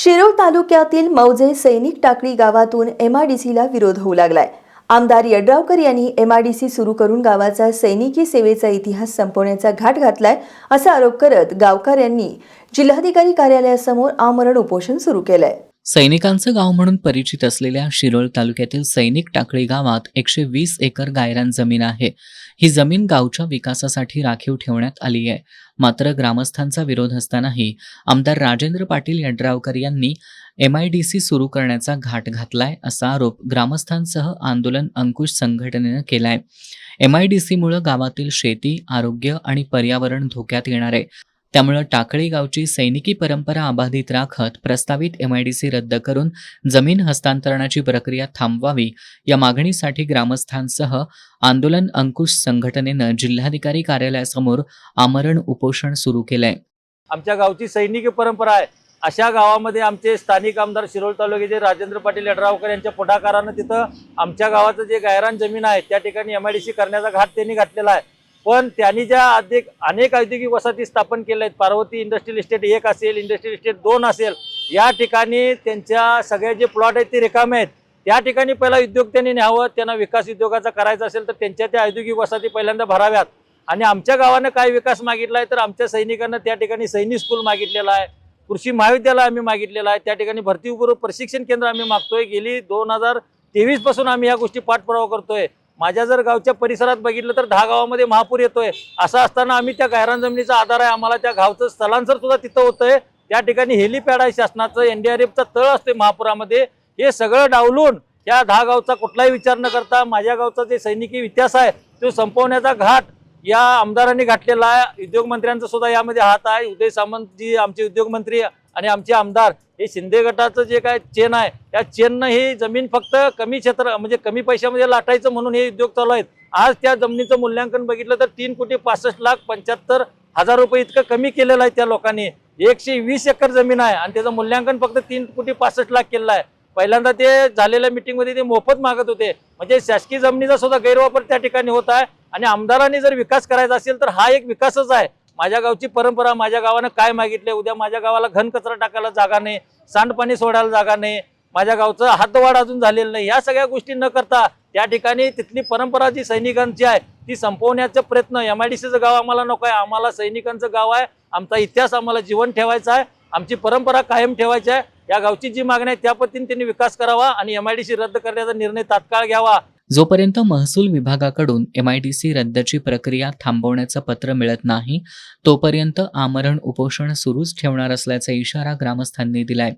शिरूर तालुक्यातील मौजे सैनिक टाकळी गावातून एमआयडीसीला विरोध होऊ लागलाय। आमदार यड्रावकर यांनी एमआयडीसी सुरू करून गावाचा सैनिकी सेवेचा इतिहास संपवण्याचा घाट घातलाय असा आरोप करत गावकऱ्यांनी जिल्हाधिकारी कार्यालयासमोर आमरण उपोषण सुरू केलंय। सैनिकांचं गाव म्हणून परिचित असलेल्या शिरोळ तालुक्यातील सैनिक टाकळी गावात 120 एकर गायरान जमीन आहे। ही जमीन गावच्या विकासासाठी राखीव ठेवण्यात आली आहे। मात्र ग्रामस्थांचा विरोध असतानाही आमदार राजेंद्र पाटील यड्रावकर यांनी एमआयडीसी सुरू करण्याचा घाट घातलाय असा आरोप ग्रामस्थांसह आंदोलन अंकुश संघटनेनं केलाय। एमआयडीसीमुळे गावातील शेती, आरोग्य आणि पर्यावरण धोक्यात येणार आहे। त्यामुळे टाकळी गावची सैनिकी परंपरा अबाधित राखत प्रस्तावित एमआयडीसी रद्द करून जमीन हस्तांतरणाची प्रक्रिया थांबवावी या मागणीसाठी ग्रामस्थांसह आंदोलन अंकुश संघटनेनं जिल्हाधिकारी कार्यालयासमोर आमरण उपोषण सुरू केलंय। आमच्या गावची सैनिकी परंपरा आहे। अशा गावामध्ये आमचे स्थानिक आमदार शिरोळ तालुक्याचे राजेंद्र पाटील यड्रावकर यांच्या पुढाकारानं तिथं आमच्या गावाचं जे गायरान जमीन आहे त्या ठिकाणी एमआयडीसी करण्याचा घाट त्यांनी घातलेला आहे। पण त्यांनी ज्या अनेक औद्योगिक वसाहती स्थापन केल्या आहेत, पार्वती इंडस्ट्रियल इस्टेट 1 असेल, इंडस्ट्रियल इस्टेट 2 असेल, या ठिकाणी त्यांच्या सगळे जे प्लॉट आहेत ते रिकामे आहेत। त्या ठिकाणी पहिला उद्योग त्यांनी न्यावं, त्यांना विकास उद्योगाचा करायचा असेल तर त्यांच्या त्या औद्योगिक वसाहती पहिल्यांदा भराव्यात। आणि आमच्या गावानं काय विकास मागितला आहे तर आमच्या सैनिकांना त्या ठिकाणी सैनिक स्कूल मागितलेला आहे, कृषी महाविद्यालय आम्ही मागितलेलं आहे, त्या ठिकाणी भरतीपूर्व प्रशिक्षण केंद्र आम्ही मागतोय। गेली 2023 पासून आम्ही या गोष्टी पाठपुरावा करतोय। माझ्या जर गावच्या परिसरात बघितलं तर 10 गावामध्ये महापूर येतोय। असं असताना आम्ही त्या गायरान जमिनीचा आधार आहे, आम्हाला त्या गावचं स्थलांतर सुद्धा तिथं होतंय। त्या ठिकाणी हेलिपॅड आहे शासनाचं, एनडीआरएफचा तळ असते महापुरामध्ये। हे सगळं डावलून त्या 10 गावचा कुठलाही विचार न करता माझ्या गावचा जे सैनिकी इतिहास आहे तो संपवण्याचा घाट या आमदारांनी घातलेला आहे। उद्योग मंत्र्यांचा सुद्धा यामध्ये हात आहे। उदय सामंत जी आमचे उद्योग मंत्री आणि आमचे आमदार, हे शिंदे गटाचं जे काय चेन आहे त्या चेननं ही जमीन फक्त कमी क्षेत्र म्हणजे कमी पैशामध्ये लाटायचं म्हणून हे उद्योग चालू आहेत। आज त्या जमिनीचं मूल्यांकन बघितलं तर 3,65,75,000 रुपये इतकं कमी केलेलं आहे त्या लोकांनी। 120 एकर जमीन आहे आणि त्याचं मूल्यांकन फक्त 3,65,00,000 केलेलं आहे। पहिल्यांदा ते झालेल्या मीटिंगमध्ये ते मोफत मागत होते, म्हणजे शासकीय जमिनीचा सुद्धा गैरवापर त्या ठिकाणी होत आहे। आणि आमदारांनी जर विकास करायचा असेल तर हा एक विकासच आहे। माझ्या गावची परंपरा, माझ्या गावानं काय मागितले, उद्या माझ्या गावाला घन कचरा टाकायला जागा नाही, सांडपाणी सोडायला जागा नाही, माझ्या गावचं हातवाढ अजून झालेलं नाही, या सगळ्या गोष्टी न करता त्या ठिकाणी तिथली परंपरा जी सैनिकांची आहे ती संपवण्याचा प्रयत्न। एमआयडीसीचं गाव आम्हाला नको आहे, आम्हाला सैनिकांचं गाव आहे, आमचा इतिहास आम्हाला जीवन ठेवायचा आहे, आमची परंपरा कायम ठेवायची आहे। या गावची जी मागणी आहे त्या पद्धतीने त्यांनी विकास करावा आणि एमआयडीसी रद्द करण्याचा निर्णय तात्काळ घ्यावा। जोपर्यंत महसूल विभागाकडून एमआयडीसी रद्दची प्रक्रिया थांबवण्याचं पत्र मिळत नाही तोपर्यंत आमरण उपोषण सुरूच ठेवणार असल्याचा इशारा ग्रामस्थांनी दिलाय।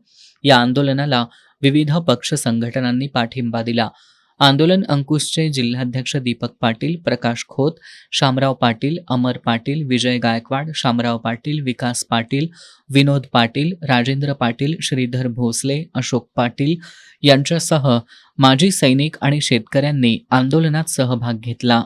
या आंदोलनाला विविध पक्ष संघटनांनी पाठिंबा दिला। आंदोलन अंकुशचे जिल्हाध्यक्ष दीपक पाटील, प्रकाश खोत, शामराव पाटील, अमर पाटील, विजय गायकवाड, शामराव पाटील, विकास पाटील, विनोद पाटील, राजेंद्र पाटील, श्रीधर भोसले, अशोक पाटील यांच्यासह माजी सैनिक आणि शेतकऱ्यांनी आंदोलनात सहभाग घेतला।